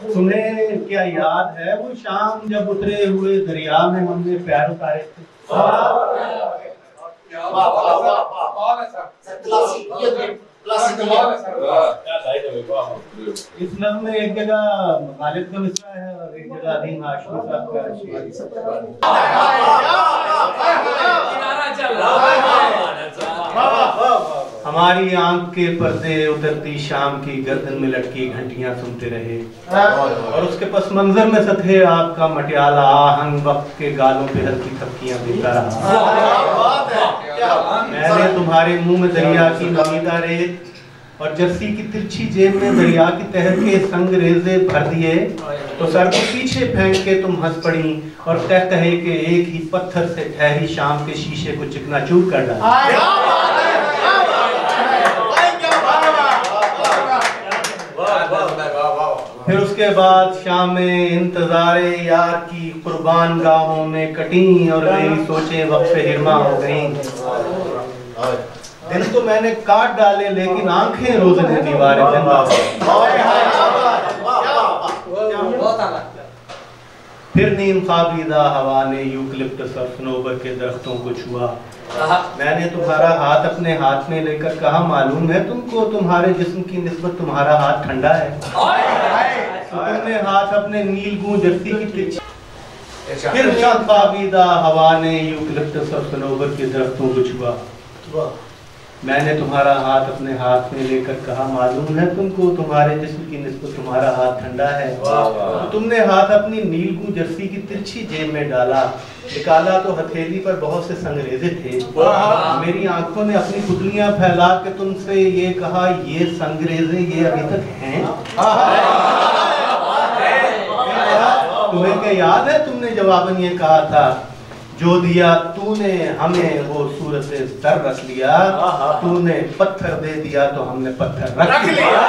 तुम्हें क्या याद है वो शाम जब उतरे हुए दरिया में हमने पैर उतारे थे? इस नज़्म में एक जगह गालिब का मिसरा है और एक जगह अदीम हाशमी साहब का शेर। हमारी आंख के पर्दे उतरती शाम की गर्दन में लटकी घंटियां सुनते रहे और उसके पस मंजर में सथे आग का मटियाला आहंग वक्त के गालों पे हल्की थपकियां देता रहा। मैंने तुम्हारे मुंह में दरिया की नमीदा रेत और जर्सी की तिरछी जेब में दरिया की तह के संग रेजे भर दिए तो सर को पीछे फेंक के तुम हंस पड़ी और कहे कि एक ही पत्थर से ठहरी शाम के शीशे को चिकनाचूर कर डाला। फिर उसके बाद शामें इंतजारे यार की कुर्बान गाहों में कटी और मेरी सोचें वक्त से हिरमा हो गईं। दिन तो मैंने काट डाले लेकिन आंखें रोज़ने दीवारें जिंदा। फिर नीम ख्वाबीदा हवा ने यूकलिप्टस और सनोबर के दरख्तों को छुआ। मैंने तुम्हारा हाथ अपने हाथ में लेकर कहा मालूम है तुमको तुम्हारे जिस्म की निस्बत तुम्हारा हाथ ठंडा है। तो तुमने हाथ अपने नीलगूं जर्सी की तिरछी। फिर ख्वाबीदा हवा ने यूकलिप्टस और सनोबर के दरख्तों को छुआ। मैंने तुम्हारा हाथ अपने हाथ में लेकर कहा मालूम है तुमको तुम्हारे जिस्म की निस्बत तुम्हारा हाथ ठंडा है। तो तुमने हाथ अपनी नीलगूं जर्सी की तिरछी जेब में डाला, निकाला तो हथेली पर बहुत से संगरेजे थे। मेरी आंखों ने अपनी पुतलियां फैला के तुमसे ये कहा ये संगरेजे ये अभी तक हैं? तुम्हें क्या याद है तुमने जवाबन ये कहा था जो दिया तूने हमें वो सूरत दर रख लिया, तूने पत्थर दे दिया तो हमने पत्थर रख लिया।